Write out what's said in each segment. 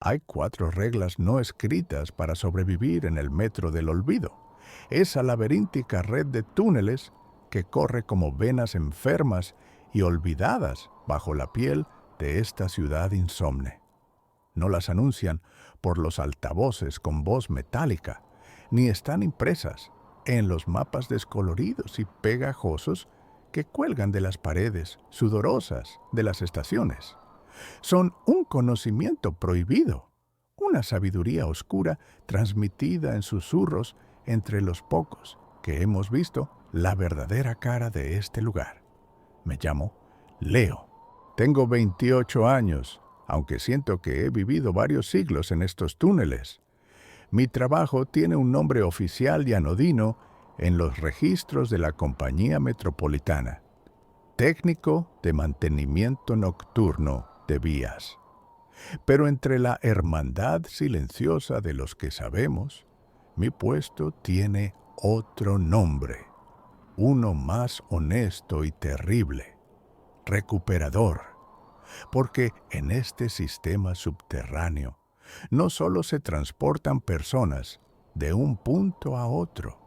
Hay 4 reglas no escritas para sobrevivir en el metro del olvido. Esa laberíntica red de túneles que corre como venas enfermas y olvidadas bajo la piel de esta ciudad insomne. No las anuncian por los altavoces con voz metálica, ni están impresas en los mapas descoloridos y pegajosos que cuelgan de las paredes sudorosas de las estaciones. Son un conocimiento prohibido, una sabiduría oscura transmitida en susurros entre los pocos que hemos visto la verdadera cara de este lugar. Me llamo Leo. Tengo 28 años, aunque siento que he vivido varios siglos en estos túneles. Mi trabajo tiene un nombre oficial y anodino en los registros de la Compañía Metropolitana: técnico de mantenimiento nocturno de vías. Pero entre la hermandad silenciosa de los que sabemos, mi puesto tiene otro nombre, uno más honesto y terrible: recuperador. Porque en este sistema subterráneo no solo se transportan personas de un punto a otro,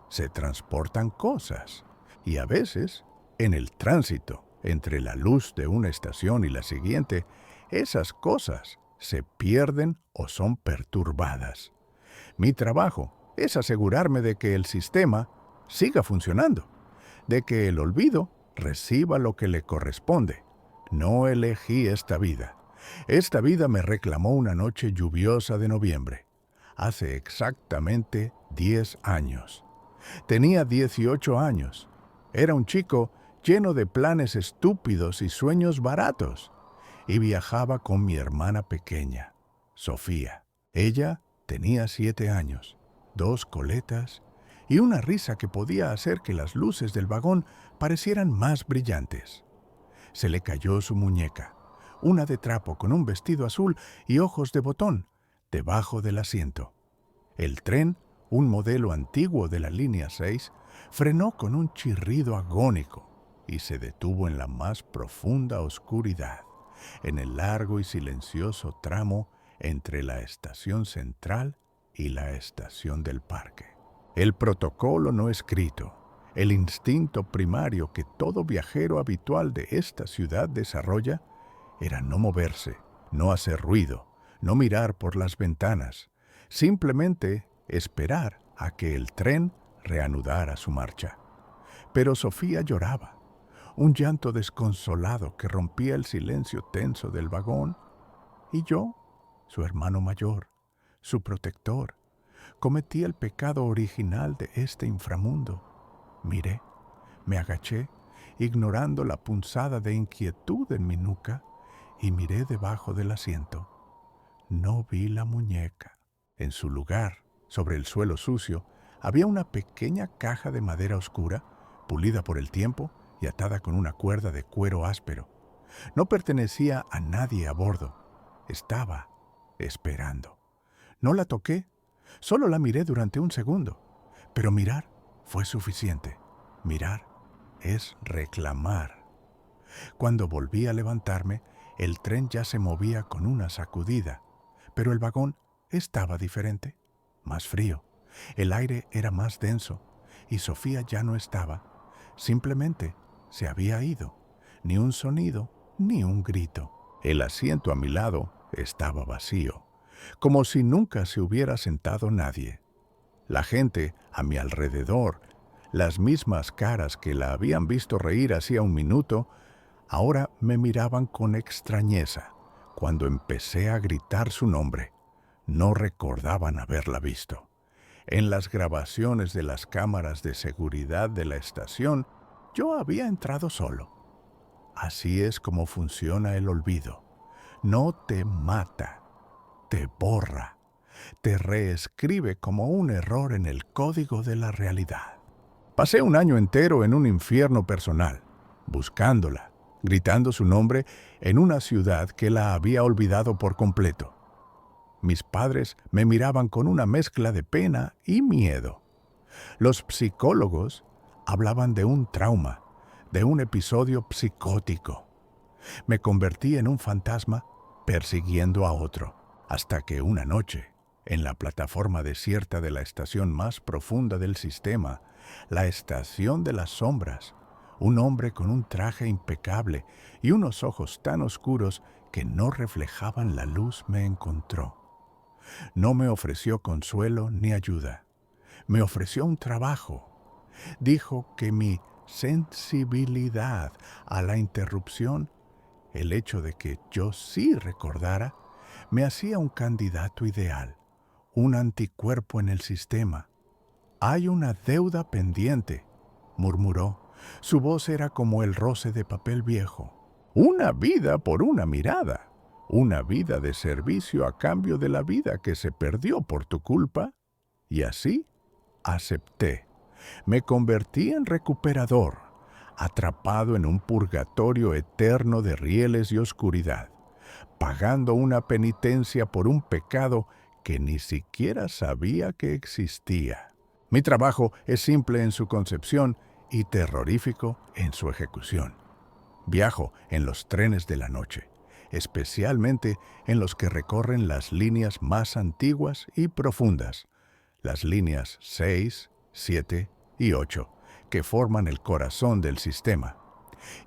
se transportan cosas. Y a veces, en el tránsito entre la luz de una estación y la siguiente, esas cosas se pierden o son perturbadas. Mi trabajo es asegurarme de que el sistema siga funcionando, de que el olvido reciba lo que le corresponde. No elegí esta vida. Esta vida me reclamó una noche lluviosa de noviembre, hace exactamente 10 años. Tenía 18 años. Era un chico lleno de planes estúpidos y sueños baratos, y viajaba con mi hermana pequeña, Sofía. Ella tenía 7 años, 2 coletas y una risa que podía hacer que las luces del vagón parecieran más brillantes. Se le cayó su muñeca, una de trapo con un vestido azul y ojos de botón, debajo del asiento. El tren, un modelo antiguo de la línea 6, frenó con un chirrido agónico y se detuvo en la más profunda oscuridad, en el largo y silencioso tramo entre la estación central y la estación del parque. El protocolo no escrito, el instinto primario que todo viajero habitual de esta ciudad desarrolla, era no moverse, no hacer ruido, no mirar por las ventanas, simplemente esperar a que el tren reanudara su marcha. Pero Sofía lloraba, un llanto desconsolado que rompía el silencio tenso del vagón, y yo, su hermano mayor, su protector, cometí el pecado original de este inframundo. Miré, me agaché, ignorando la punzada de inquietud en mi nuca, y miré debajo del asiento. No vi la muñeca. En su lugar, sobre el suelo sucio, había una pequeña caja de madera oscura, pulida por el tiempo y atada con una cuerda de cuero áspero. No pertenecía a nadie a bordo. Estaba esperando. No la toqué, solo la miré durante un segundo. Pero mirar fue suficiente. Mirar es reclamar. Cuando volví a levantarme, el tren ya se movía con una sacudida, pero el vagón estaba diferente, más frío. El aire era más denso y Sofía ya no estaba. Simplemente se había ido. Ni un sonido, ni un grito. El asiento a mi lado estaba vacío, como si nunca se hubiera sentado nadie. La gente a mi alrededor, las mismas caras que la habían visto reír hacía un minuto, ahora me miraban con extrañeza cuando empecé a gritar su nombre. No recordaban haberla visto. En las grabaciones de las cámaras de seguridad de la estación, yo había entrado solo. Así es como funciona el olvido. No te mata, te borra, te reescribe como un error en el código de la realidad. Pasé un año entero en un infierno personal, buscándola, gritando su nombre en una ciudad que la había olvidado por completo. Mis padres me miraban con una mezcla de pena y miedo. Los psicólogos hablaban de un trauma, de un episodio psicótico. Me convertí en un fantasma persiguiendo a otro. Hasta que una noche, en la plataforma desierta de la estación más profunda del sistema, la estación de las sombras, un hombre con un traje impecable y unos ojos tan oscuros que no reflejaban la luz me encontró. No me ofreció consuelo ni ayuda. Me ofreció un trabajo. Dijo que mi sensibilidad a la interrupción, el hecho de que yo sí recordara, me hacía un candidato ideal, un anticuerpo en el sistema. Hay una deuda pendiente, murmuró. Su voz era como el roce de papel viejo. Una vida por una mirada. Una vida de servicio a cambio de la vida que se perdió por tu culpa. Y así acepté. Me convertí en recuperador, atrapado en un purgatorio eterno de rieles y oscuridad, pagando una penitencia por un pecado que ni siquiera sabía que existía. Mi trabajo es simple en su concepción y terrorífico en su ejecución. Viajo en los trenes de la noche, especialmente en los que recorren las líneas más antiguas y profundas, las líneas 6, 7 y 8, que forman el corazón del sistema,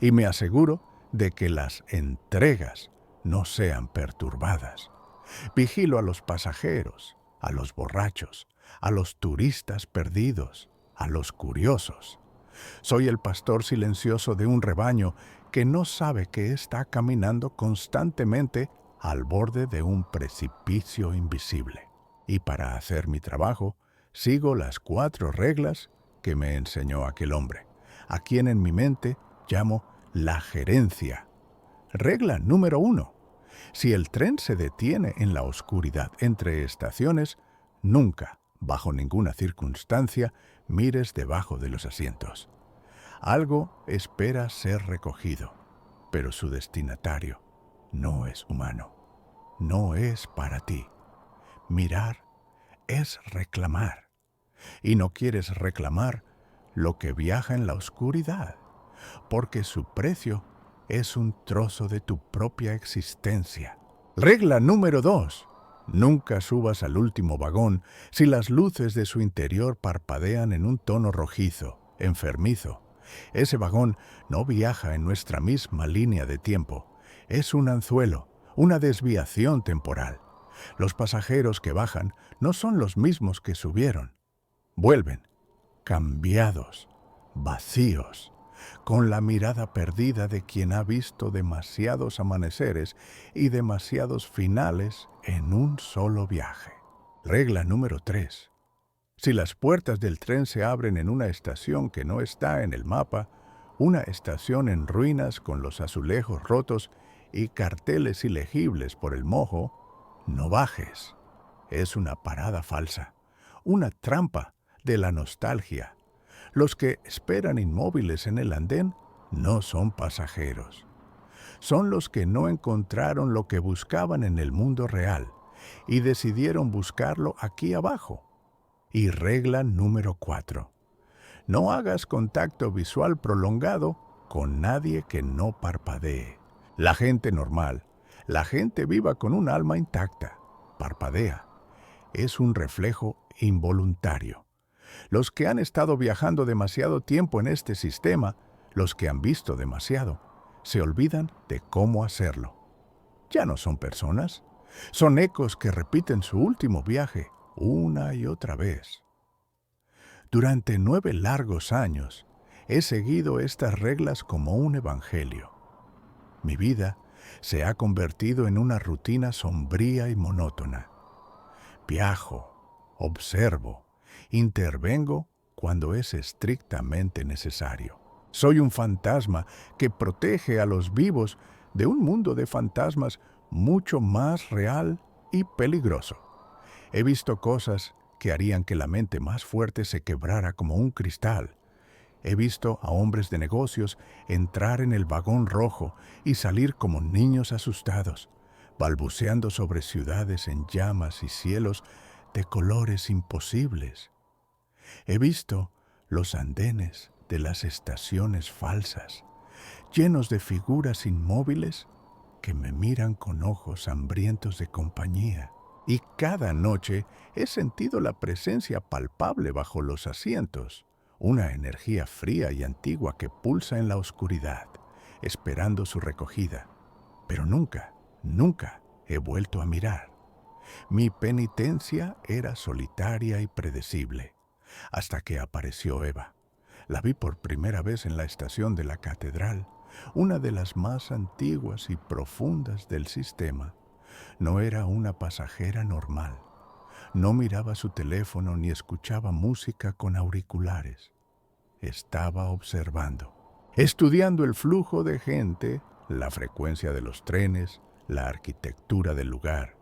y me aseguro de que las entregas no sean perturbadas. Vigilo a los pasajeros, a los borrachos, a los turistas perdidos, a los curiosos. Soy el pastor silencioso de un rebaño que no sabe que está caminando constantemente al borde de un precipicio invisible. Y para hacer mi trabajo, sigo las 4 reglas que me enseñó aquel hombre, a quien en mi mente llamo la gerencia. Regla número 1. Si el tren se detiene en la oscuridad entre estaciones, nunca, bajo ninguna circunstancia, mires debajo de los asientos. Algo espera ser recogido, pero su destinatario no es humano. No es para ti. Mirar es reclamar. Y no quieres reclamar lo que viaja en la oscuridad, porque su precio es un trozo de tu propia existencia. Regla número 2. Nunca subas al último vagón si las luces de su interior parpadean en un tono rojizo, enfermizo. Ese vagón no viaja en nuestra misma línea de tiempo. Es un anzuelo, una desviación temporal. Los pasajeros que bajan no son los mismos que subieron. Vuelven, cambiados, vacíos, con la mirada perdida de quien ha visto demasiados amaneceres y demasiados finales en un solo viaje. Regla número 3. Si las puertas del tren se abren en una estación que no está en el mapa, una estación en ruinas con los azulejos rotos y carteles ilegibles por el moho, no bajes. Es una parada falsa, una trampa de la nostalgia. Los que esperan inmóviles en el andén no son pasajeros. Son los que no encontraron lo que buscaban en el mundo real y decidieron buscarlo aquí abajo. Y regla número 4. No hagas contacto visual prolongado con nadie que no parpadee. La gente normal, la gente viva con un alma intacta, parpadea. Es un reflejo involuntario. Los que han estado viajando demasiado tiempo en este sistema, los que han visto demasiado, se olvidan de cómo hacerlo. Ya no son personas, son ecos que repiten su último viaje una y otra vez. Durante 9 largos años he seguido estas reglas como un evangelio. Mi vida se ha convertido en una rutina sombría y monótona. Viajo, observo, intervengo cuando es estrictamente necesario. Soy un fantasma que protege a los vivos de un mundo de fantasmas mucho más real y peligroso. He visto cosas que harían que la mente más fuerte se quebrara como un cristal. He visto a hombres de negocios entrar en el vagón rojo y salir como niños asustados, balbuceando sobre ciudades en llamas y cielos de colores imposibles. He visto los andenes de las estaciones falsas, llenos de figuras inmóviles que me miran con ojos hambrientos de compañía. Y cada noche he sentido la presencia palpable bajo los asientos, una energía fría y antigua que pulsa en la oscuridad, esperando su recogida. Pero nunca, nunca he vuelto a mirar. Mi penitencia era solitaria y predecible, hasta que apareció Eva. La vi por primera vez en la estación de la catedral, una de las más antiguas y profundas del sistema. No era una pasajera normal. No miraba su teléfono ni escuchaba música con auriculares. Estaba observando, estudiando el flujo de gente, la frecuencia de los trenes, la arquitectura del lugar.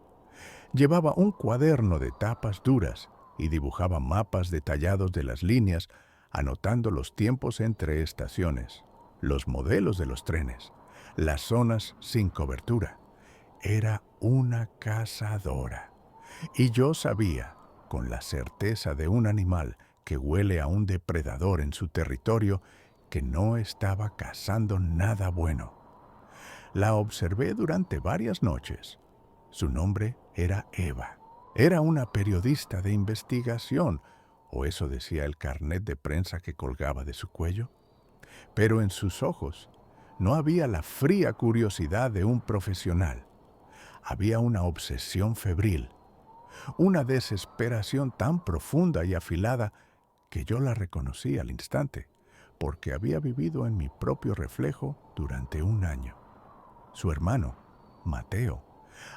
Llevaba un cuaderno de tapas duras y dibujaba mapas detallados de las líneas, anotando los tiempos entre estaciones, los modelos de los trenes, las zonas sin cobertura. Era una cazadora. Y yo sabía, con la certeza de un animal que huele a un depredador en su territorio, que no estaba cazando nada bueno. La observé durante varias noches. Su nombre era Eva. Era una periodista de investigación, o eso decía el carnet de prensa que colgaba de su cuello. Pero en sus ojos no había la fría curiosidad de un profesional. Había una obsesión febril, una desesperación tan profunda y afilada que yo la reconocí al instante, porque había vivido en mi propio reflejo durante un año. Su hermano, Mateo,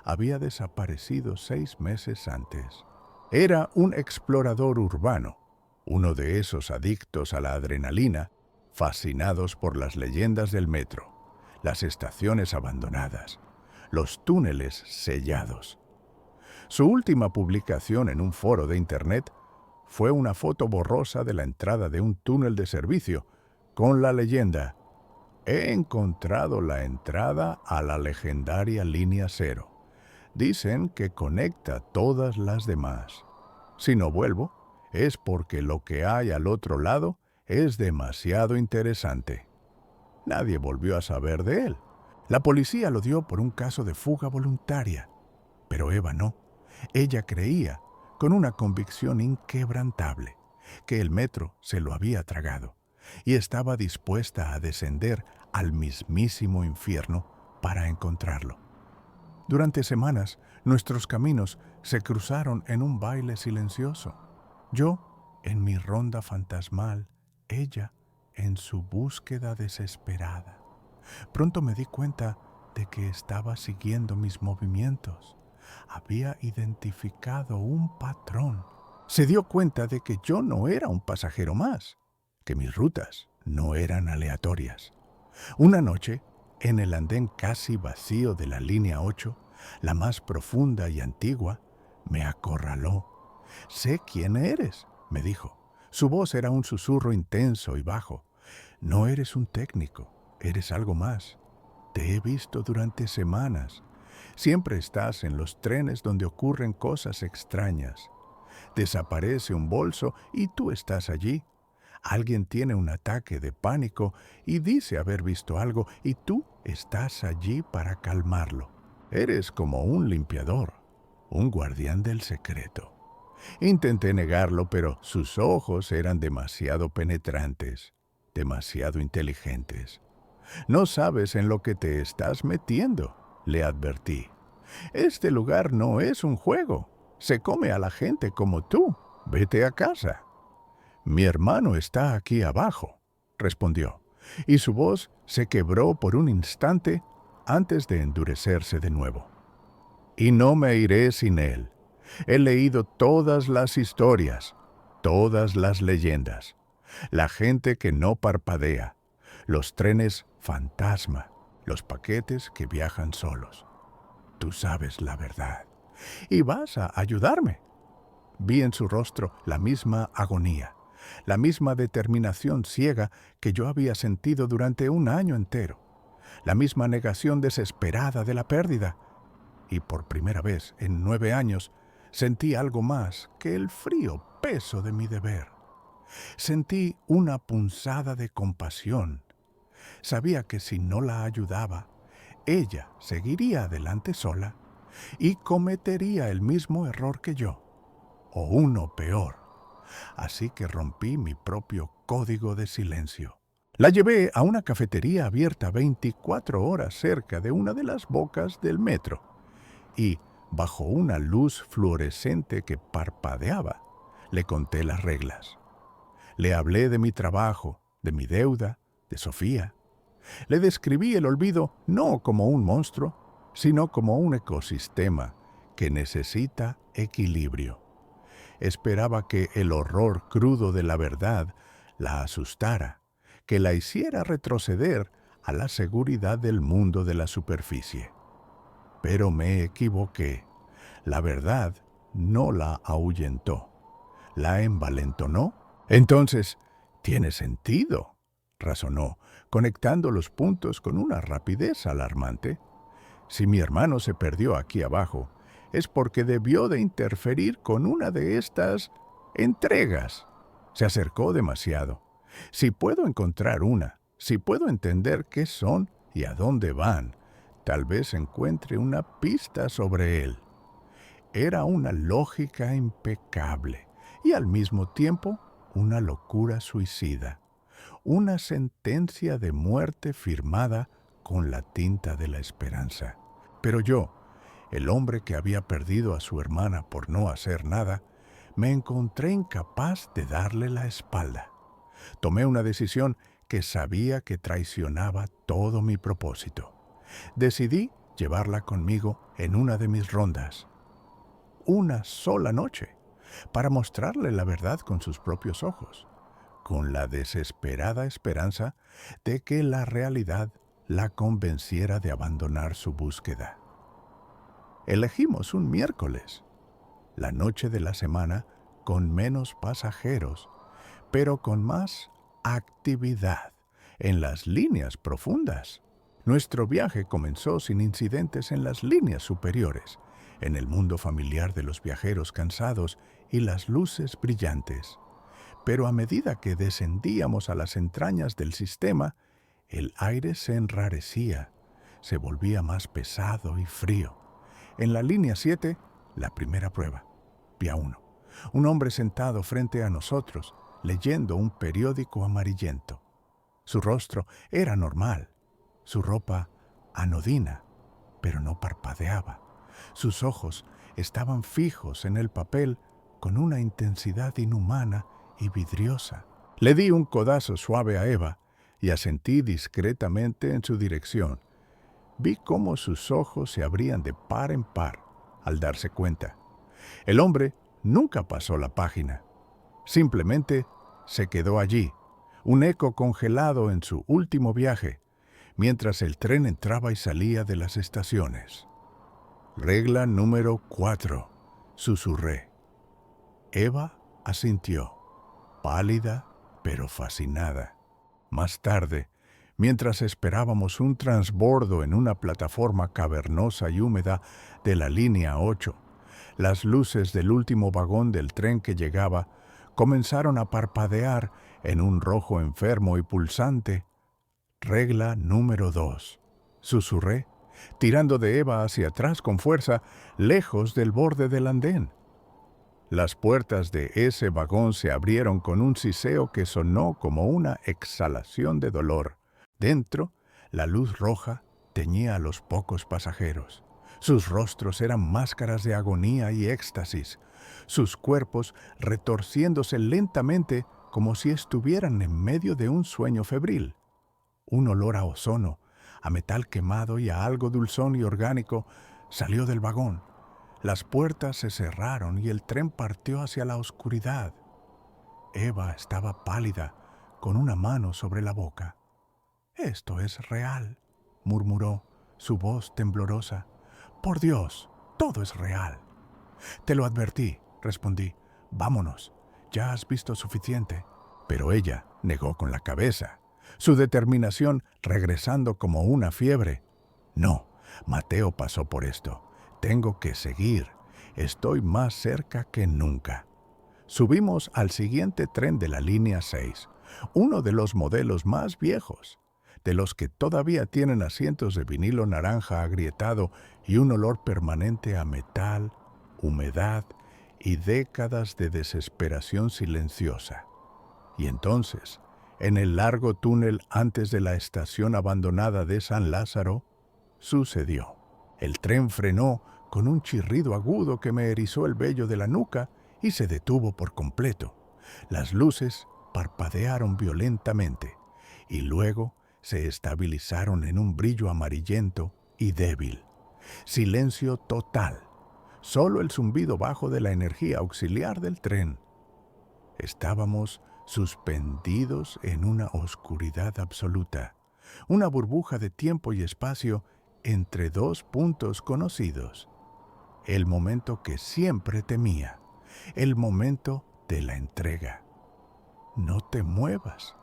había desaparecido 6 meses antes. Era un explorador urbano, uno de esos adictos a la adrenalina, fascinados por las leyendas del metro, las estaciones abandonadas, los túneles sellados. Su última publicación en un foro de internet fue una foto borrosa de la entrada de un túnel de servicio con la leyenda: "He encontrado la entrada a la legendaria Línea Cero. Dicen que conecta todas las demás. Si no vuelvo, es porque lo que hay al otro lado es demasiado interesante". Nadie volvió a saber de él. La policía lo dio por un caso de fuga voluntaria, pero Eva no. Ella creía, con una convicción inquebrantable, que el metro se lo había tragado y estaba dispuesta a descender al mismísimo infierno para encontrarlo. Durante semanas, nuestros caminos se cruzaron en un baile silencioso. Yo en mi ronda fantasmal, ella en su búsqueda desesperada. Pronto me di cuenta de que estaba siguiendo mis movimientos. Había identificado un patrón. Se dio cuenta de que yo no era un pasajero más, que mis rutas no eran aleatorias. Una noche, en el andén casi vacío de la línea 8, la más profunda y antigua, me acorraló. «Sé quién eres», me dijo. Su voz era un susurro intenso y bajo. «No eres un técnico, eres algo más. Te he visto durante semanas. Siempre estás en los trenes donde ocurren cosas extrañas. Desaparece un bolso y tú estás allí. Alguien tiene un ataque de pánico y dice haber visto algo y tú estás allí para calmarlo. Eres como un limpiador, un guardián del secreto». Intenté negarlo, pero sus ojos eran demasiado penetrantes, demasiado inteligentes. «No sabes en lo que te estás metiendo», le advertí. «Este lugar no es un juego. Se come a la gente como tú. Vete a casa». «Mi hermano está aquí abajo», respondió, y su voz se quebró por un instante antes de endurecerse de nuevo. «Y no me iré sin él. He leído todas las historias, todas las leyendas. La gente que no parpadea, los trenes fantasma, los paquetes que viajan solos. Tú sabes la verdad. Y vas a ayudarme». Vi en su rostro la misma agonía, la misma determinación ciega que yo había sentido durante un año entero, la misma negación desesperada de la pérdida. Y por primera vez en 9 años sentí algo más que el frío peso de mi deber. Sentí una punzada de compasión. Sabía que si no la ayudaba, ella seguiría adelante sola y cometería el mismo error que yo, o uno peor. Así que rompí mi propio código de silencio. La llevé a una cafetería abierta 24 horas cerca de una de las bocas del metro y, bajo una luz fluorescente que parpadeaba, le conté las reglas. Le hablé de mi trabajo, de mi deuda, de Sofía. Le describí el olvido no como un monstruo, sino como un ecosistema que necesita equilibrio. Esperaba que el horror crudo de la verdad la asustara, que la hiciera retroceder a la seguridad del mundo de la superficie. Pero me equivoqué. La verdad no la ahuyentó, la envalentonó. Entonces, tiene sentido, razonó, conectando los puntos con una rapidez alarmante. Si mi hermano se perdió aquí abajo, es porque debió de interferir con una de estas entregas. Se acercó demasiado. Si puedo encontrar una, si puedo entender qué son y a dónde van, tal vez encuentre una pista sobre él. Era una lógica impecable y al mismo tiempo una locura suicida, una sentencia de muerte firmada con la tinta de la esperanza. Pero yo, el hombre que había perdido a su hermana por no hacer nada, me encontré incapaz de darle la espalda. Tomé una decisión que sabía que traicionaba todo mi propósito. Decidí llevarla conmigo en una de mis rondas. Una sola noche, para mostrarle la verdad con sus propios ojos, con la desesperada esperanza de que la realidad la convenciera de abandonar su búsqueda. Elegimos un miércoles, la noche de la semana con menos pasajeros, pero con más actividad en las líneas profundas. Nuestro viaje comenzó sin incidentes en las líneas superiores, en el mundo familiar de los viajeros cansados y las luces brillantes. Pero a medida que descendíamos a las entrañas del sistema, el aire se enrarecía, se volvía más pesado y frío. En la línea 7, la primera prueba, Vía 1. Un hombre sentado frente a nosotros, leyendo un periódico amarillento. Su rostro era normal, su ropa anodina, pero no parpadeaba. Sus ojos estaban fijos en el papel con una intensidad inhumana y vidriosa. Le di un codazo suave a Eva y asentí discretamente en su dirección. Vi cómo sus ojos se abrían de par en par al darse cuenta. El hombre nunca pasó la página. Simplemente se quedó allí, un eco congelado en su último viaje, mientras el tren entraba y salía de las estaciones. Regla número 4, susurré. Eva asintió, pálida pero fascinada. Más tarde, mientras esperábamos un transbordo en una plataforma cavernosa y húmeda de la línea 8, las luces del último vagón del tren que llegaba comenzaron a parpadear en un rojo enfermo y pulsante. Regla número 2, susurré, tirando de Eva hacia atrás con fuerza, lejos del borde del andén. Las puertas de ese vagón se abrieron con un siseo que sonó como una exhalación de dolor. Dentro, la luz roja teñía a los pocos pasajeros. Sus rostros eran máscaras de agonía y éxtasis, sus cuerpos retorciéndose lentamente como si estuvieran en medio de un sueño febril. Un olor a ozono, a metal quemado y a algo dulzón y orgánico salió del vagón. Las puertas se cerraron y el tren partió hacia la oscuridad. Eva estaba pálida, con una mano sobre la boca. «Esto es real», murmuró, su voz temblorosa. «Por Dios, todo es real». «Te lo advertí», respondí. «Vámonos, ya has visto suficiente». Pero ella negó con la cabeza, su determinación regresando como una fiebre. «No, Mateo pasó por esto. Tengo que seguir. Estoy más cerca que nunca». Subimos al siguiente tren de la línea 6, uno de los modelos más viejos. de los que todavía tienen asientos de vinilo naranja agrietado y un olor permanente a metal, humedad y décadas de desesperación silenciosa. Y entonces, en el largo túnel antes de la estación abandonada de San Lázaro, sucedió. El tren frenó con un chirrido agudo que me erizó el vello de la nuca y se detuvo por completo. Las luces parpadearon violentamente y luego se estabilizaron en un brillo amarillento y débil. Silencio total. Solo el zumbido bajo de la energía auxiliar del tren. Estábamos suspendidos en una oscuridad absoluta, una burbuja de tiempo y espacio entre dos puntos conocidos. El momento que siempre temía, el momento de la entrega. No te muevas,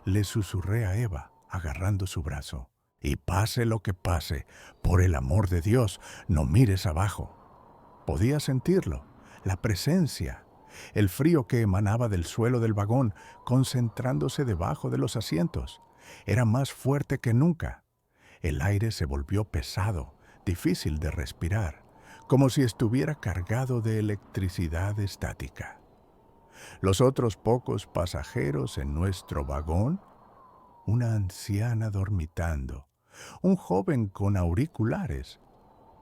le susurré a Eva, agarrando su brazo. Y pase lo que pase, por el amor de Dios, no mires abajo. Podía sentirlo, la presencia, el frío que emanaba del suelo del vagón, concentrándose debajo de los asientos. Era más fuerte que nunca. El aire se volvió pesado, difícil de respirar, como si estuviera cargado de electricidad estática. Los otros pocos pasajeros en nuestro vagón, una anciana dormitando, un joven con auriculares,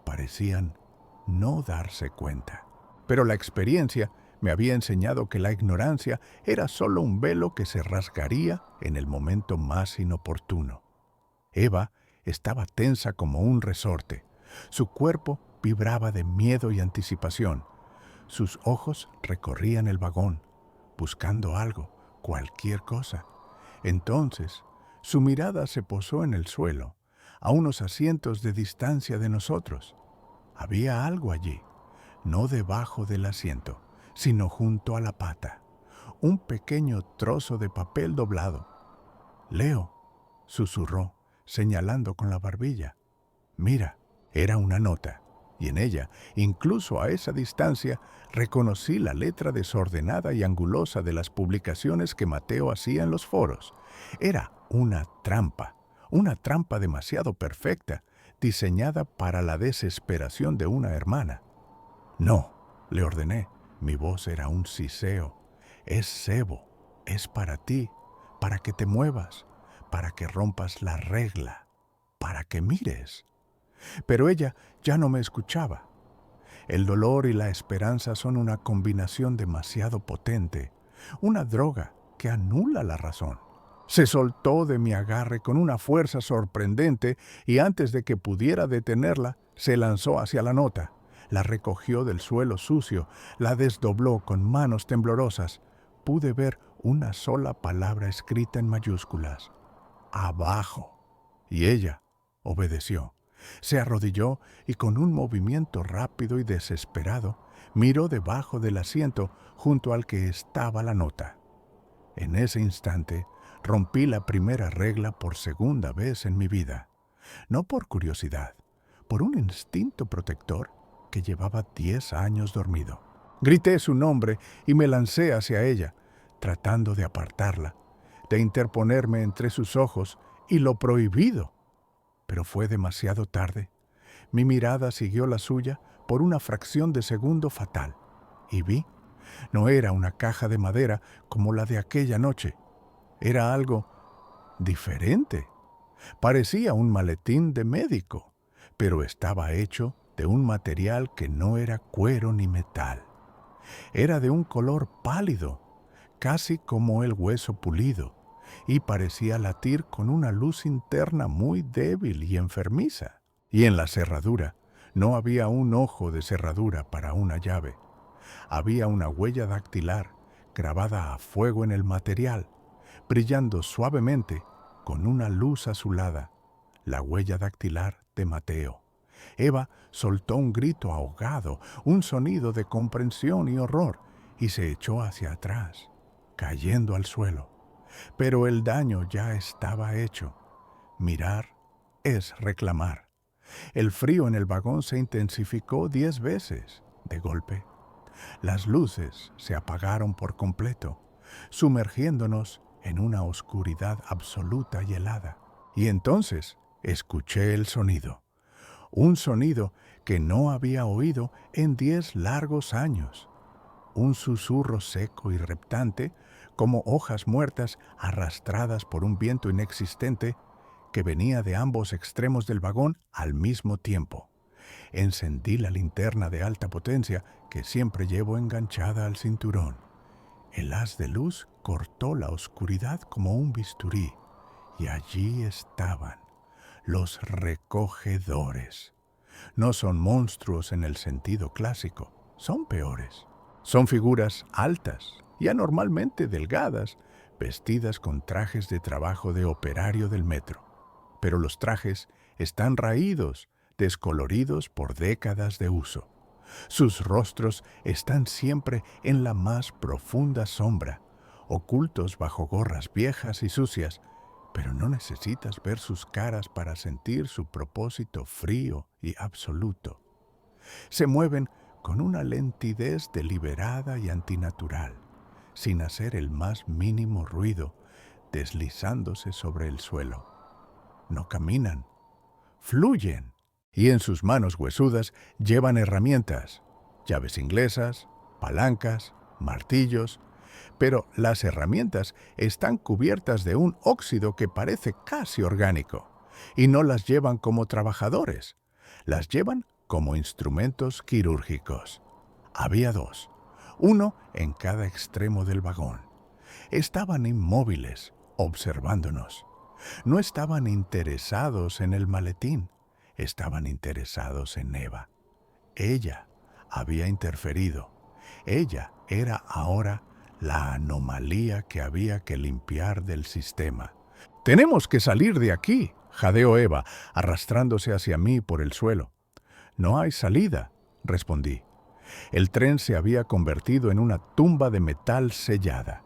parecían no darse cuenta. Pero la experiencia me había enseñado que la ignorancia era solo un velo que se rasgaría en el momento más inoportuno. Eva estaba tensa como un resorte. Su cuerpo vibraba de miedo y anticipación. Sus ojos recorrían el vagón, buscando algo, cualquier cosa. Entonces, su mirada se posó en el suelo, a unos asientos de distancia de nosotros. Había algo allí, no debajo del asiento, sino junto a la pata. Un pequeño trozo de papel doblado. «Leo», susurró, señalando con la barbilla. «Mira», era una nota, y en ella, incluso a esa distancia, reconocí la letra desordenada y angulosa de las publicaciones que Mateo hacía en los foros. Era una trampa demasiado perfecta, diseñada para la desesperación de una hermana. «No», le ordené. Mi voz era un siseo. «Es cebo, es para ti, para que te muevas, para que rompas la regla, para que mires». Pero ella ya no me escuchaba. El dolor y la esperanza son una combinación demasiado potente, una droga que anula la razón. Se soltó de mi agarre con una fuerza sorprendente y antes de que pudiera detenerla, se lanzó hacia la nota. La recogió del suelo sucio, la desdobló con manos temblorosas. Pude ver una sola palabra escrita en mayúsculas: «Abajo». Y ella obedeció. Se arrodilló y con un movimiento rápido y desesperado miró debajo del asiento junto al que estaba la nota. En ese instante rompí la primera regla por segunda vez en mi vida. No por curiosidad, por un instinto protector que llevaba 10 años dormido. Grité su nombre y me lancé hacia ella, tratando de apartarla, de interponerme entre sus ojos y lo prohibido. Pero fue demasiado tarde. Mi mirada siguió la suya por una fracción de segundo fatal. Y vi, no era una caja de madera como la de aquella noche. Era algo diferente. Parecía un maletín de médico, pero estaba hecho de un material que no era cuero ni metal. Era de un color pálido, casi como el hueso pulido, y parecía latir con una luz interna muy débil y enfermiza. Y en la cerradura no había un ojo de cerradura para una llave. Había una huella dactilar grabada a fuego en el material, brillando suavemente con una luz azulada, la huella dactilar de Mateo. Eva soltó un grito ahogado, un sonido de comprensión y horror, y se echó hacia atrás, cayendo al suelo. Pero el daño ya estaba hecho. Mirar es reclamar. El frío en el vagón se intensificó 10 veces, de golpe. Las luces se apagaron por completo, sumergiéndonos en una oscuridad absoluta y helada. Y entonces escuché el sonido, un sonido que no había oído en 10 largos años, un susurro seco y reptante, como hojas muertas arrastradas por un viento inexistente que venía de ambos extremos del vagón al mismo tiempo. Encendí la linterna de alta potencia que siempre llevo enganchada al cinturón. El haz de luz cortó la oscuridad como un bisturí, y allí estaban los recogedores. No son monstruos en el sentido clásico, son peores. Son figuras altas y anormalmente delgadas, vestidas con trajes de trabajo de operario del metro. Pero los trajes están raídos, descoloridos por décadas de uso. Sus rostros están siempre en la más profunda sombra, ocultos bajo gorras viejas y sucias, pero no necesitas ver sus caras para sentir su propósito frío y absoluto. Se mueven con una lentidez deliberada y antinatural, sin hacer el más mínimo ruido, deslizándose sobre el suelo. No caminan, fluyen, y en sus manos huesudas llevan herramientas, llaves inglesas, palancas, martillos, pero las herramientas están cubiertas de un óxido que parece casi orgánico, y no las llevan como trabajadores, las llevan como instrumentos quirúrgicos. Había dos, uno en cada extremo del vagón. Estaban inmóviles, observándonos. No estaban interesados en el maletín, estaban interesados en Eva. Ella había interferido. Ella era ahora la anomalía que había que limpiar del sistema. «Tenemos que salir de aquí», jadeó Eva, arrastrándose hacia mí por el suelo. «No hay salida», respondí. El tren se había convertido en una tumba de metal sellada.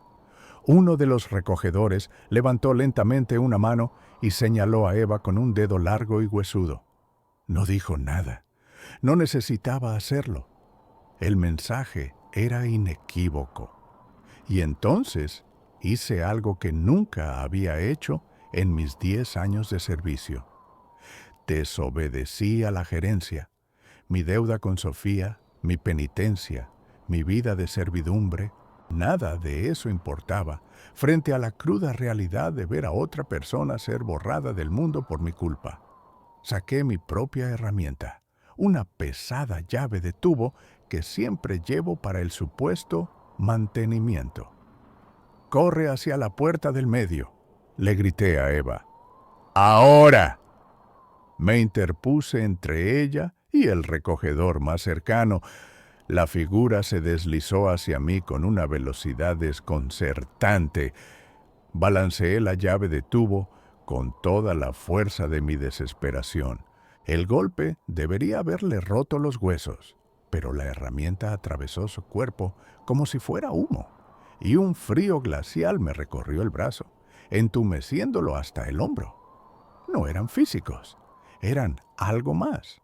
Uno de los recogedores levantó lentamente una mano y señaló a Eva con un dedo largo y huesudo. No dijo nada. No necesitaba hacerlo. El mensaje era inequívoco. Y entonces hice algo que nunca había hecho en mis 10 años de servicio. Desobedecí a la gerencia. Mi deuda con Sofía, mi penitencia, mi vida de servidumbre, nada de eso importaba frente a la cruda realidad de ver a otra persona ser borrada del mundo por mi culpa. Saqué mi propia herramienta, una pesada llave de tubo que siempre llevo para el supuesto mantenimiento. «Corre hacia la puerta del medio», le grité a Eva. «¡Ahora!». Me interpuse entre ella y el recogedor más cercano. La figura se deslizó hacia mí con una velocidad desconcertante. Balanceé la llave de tubo con toda la fuerza de mi desesperación. El golpe debería haberle roto los huesos, pero la herramienta atravesó su cuerpo como si fuera humo, y un frío glacial me recorrió el brazo, entumeciéndolo hasta el hombro. No eran físicos, eran algo más.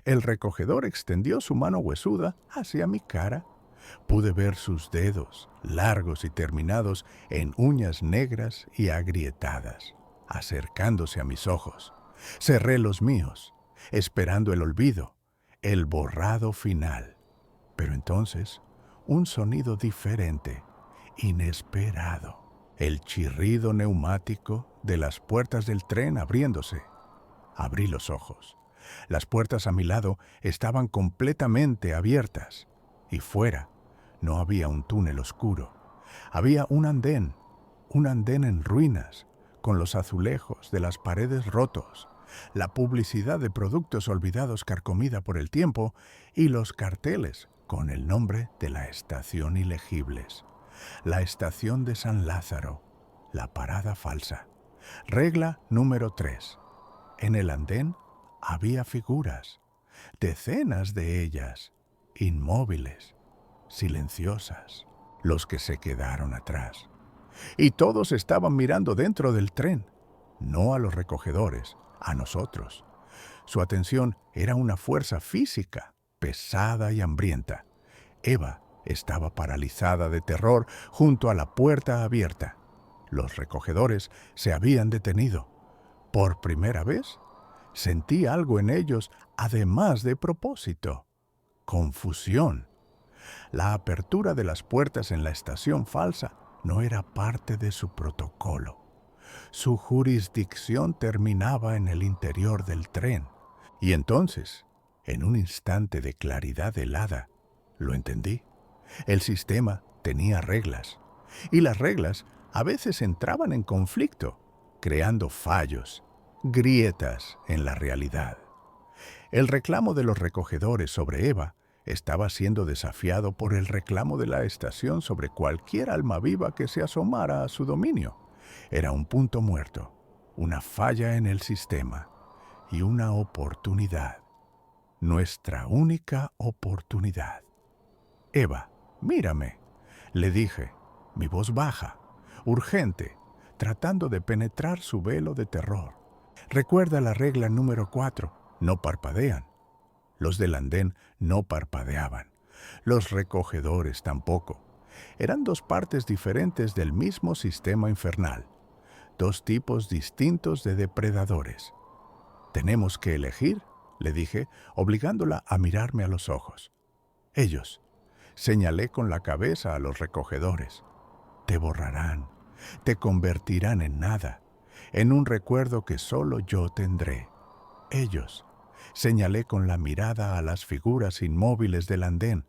El recogedor extendió su mano huesuda hacia mi cara. Pude ver sus dedos, largos y terminados en uñas negras y agrietadas, acercándose a mis ojos. Cerré los míos, esperando el olvido, el borrado final. Pero entonces, un sonido diferente, inesperado. El chirrido neumático de las puertas del tren abriéndose. Abrí los ojos. Las puertas a mi lado estaban completamente abiertas, y fuera no había un túnel oscuro. Había un andén en ruinas, con los azulejos de las paredes rotos, la publicidad de productos olvidados carcomida por el tiempo y los carteles con el nombre de la estación ilegibles. La estación de San Lázaro, la parada falsa. Regla número 3. En el andén había figuras, decenas de ellas, inmóviles, silenciosas, los que se quedaron atrás. Y todos estaban mirando dentro del tren, no a los recogedores, a nosotros. Su atención era una fuerza física, pesada y hambrienta. Eva estaba paralizada de terror junto a la puerta abierta. Los recogedores se habían detenido. Por primera vez, sentí algo en ellos además de propósito: confusión. La apertura de las puertas en la estación falsa no era parte de su protocolo. Su jurisdicción terminaba en el interior del tren. Y entonces, en un instante de claridad helada, lo entendí. El sistema tenía reglas, y las reglas a veces entraban en conflicto, creando fallos, grietas en la realidad. El reclamo de los recogedores sobre Eva estaba siendo desafiado por el reclamo de la estación sobre cualquier alma viva que se asomara a su dominio. Era un punto muerto, una falla en el sistema y una oportunidad. Nuestra única oportunidad. Eva, mírame, le dije, mi voz baja, urgente, tratando de penetrar su velo de terror. Recuerda la regla número 4, no parpadean. Los del andén no parpadeaban. Los recogedores tampoco. Eran dos partes diferentes del mismo sistema infernal. Dos tipos distintos de depredadores. Tenemos que elegir, le dije, obligándola a mirarme a los ojos. Ellos, señalé con la cabeza a los recogedores, te borrarán, te convertirán en nada, en un recuerdo que solo yo tendré. Ellos, señalé con la mirada a las figuras inmóviles del andén,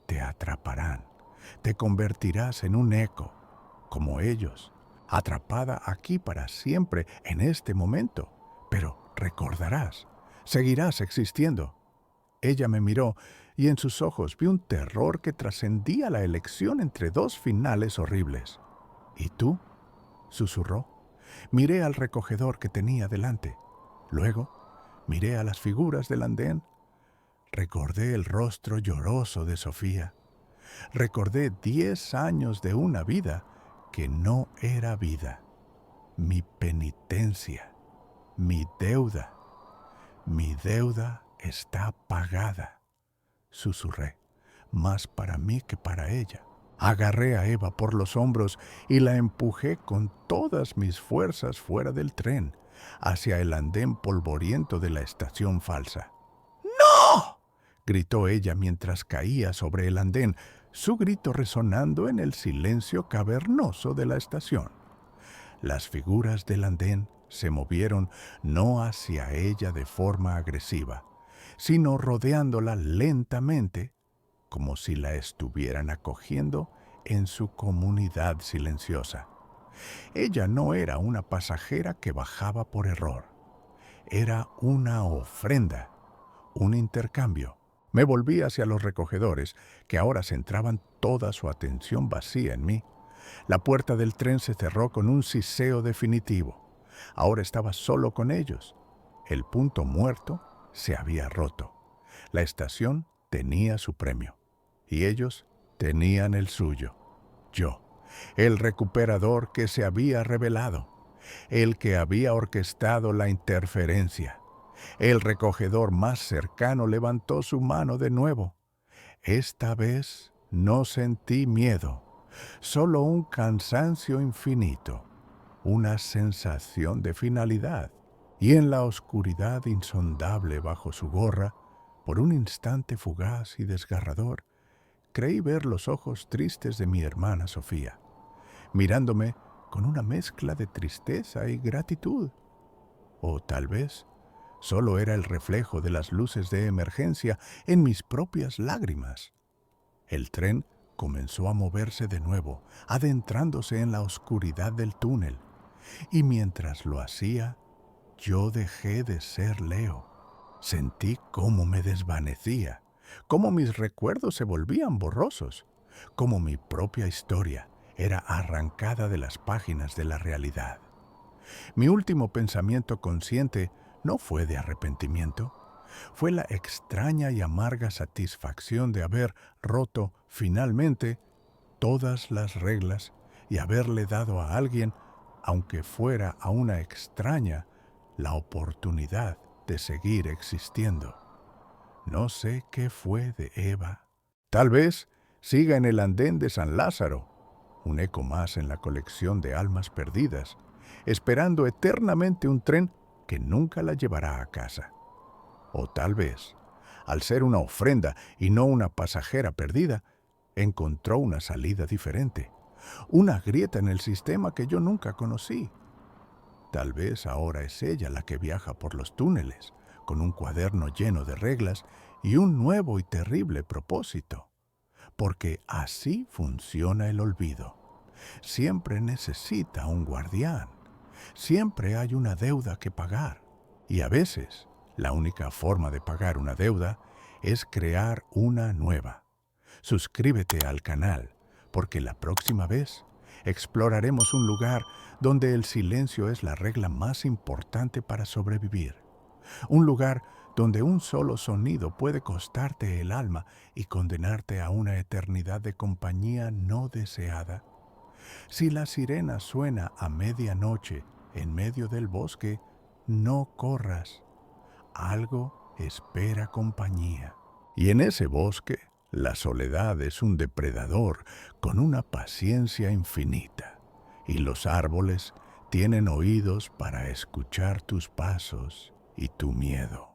te atraparán, te convertirás en un eco, como ellos, atrapada aquí para siempre en este momento, pero recordarás, seguirás existiendo. Ella me miró y en sus ojos vi un terror que trascendía la elección entre dos finales horribles. ¿Y tú?, susurró. Miré al recogedor que tenía delante. Luego, miré a las figuras del andén. Recordé el rostro lloroso de Sofía. Recordé 10 años de una vida que no era vida. Mi penitencia, mi deuda. Mi deuda está pagada, susurré, más para mí que para ella. Agarré a Eva por los hombros y la empujé con todas mis fuerzas fuera del tren, hacia el andén polvoriento de la estación falsa. ¡No!, gritó ella mientras caía sobre el andén, su grito resonando en el silencio cavernoso de la estación. Las figuras del andén se movieron no hacia ella de forma agresiva, sino rodeándola lentamente, como si la estuvieran acogiendo en su comunidad silenciosa. Ella no era una pasajera que bajaba por error. Era una ofrenda, un intercambio. Me volví hacia los recogedores, que ahora centraban toda su atención vacía en mí. La puerta del tren se cerró con un siseo definitivo. Ahora estaba solo con ellos. El punto muerto se había roto. La estación tenía su premio. Y ellos tenían el suyo. Yo, el recuperador que se había revelado. El que había orquestado la interferencia. El recogedor más cercano levantó su mano de nuevo. Esta vez no sentí miedo, solo un cansancio infinito, una sensación de finalidad. Y en la oscuridad insondable bajo su gorra, por un instante fugaz y desgarrador, creí ver los ojos tristes de mi hermana Sofía, mirándome con una mezcla de tristeza y gratitud. O tal vez solo era el reflejo de las luces de emergencia en mis propias lágrimas. El tren comenzó a moverse de nuevo, adentrándose en la oscuridad del túnel. Y mientras lo hacía, yo dejé de ser Leo. Sentí cómo me desvanecía, cómo mis recuerdos se volvían borrosos, cómo mi propia historia era arrancada de las páginas de la realidad. Mi último pensamiento consciente no fue de arrepentimiento, fue la extraña y amarga satisfacción de haber roto finalmente todas las reglas y haberle dado a alguien, aunque fuera a una extraña, la oportunidad de seguir existiendo. No sé qué fue de Eva. Tal vez siga en el andén de San Lázaro, un eco más en la colección de almas perdidas, esperando eternamente un tren que nunca la llevará a casa. O tal vez, al ser una ofrenda y no una pasajera perdida, encontró una salida diferente, una grieta en el sistema que yo nunca conocí. Tal vez ahora es ella la que viaja por los túneles, con un cuaderno lleno de reglas y un nuevo y terrible propósito. Porque así funciona el olvido. Siempre necesita un guardián. Siempre hay una deuda que pagar. Y a veces, la única forma de pagar una deuda es crear una nueva. Suscríbete al canal, porque la próxima vez exploraremos un lugar donde el silencio es la regla más importante para sobrevivir. Un lugar donde un solo sonido puede costarte el alma y condenarte a una eternidad de compañía no deseada. Si la sirena suena a medianoche en medio del bosque, no corras. Algo espera compañía. Y en ese bosque, la soledad es un depredador con una paciencia infinita. Y los árboles tienen oídos para escuchar tus pasos y tu miedo.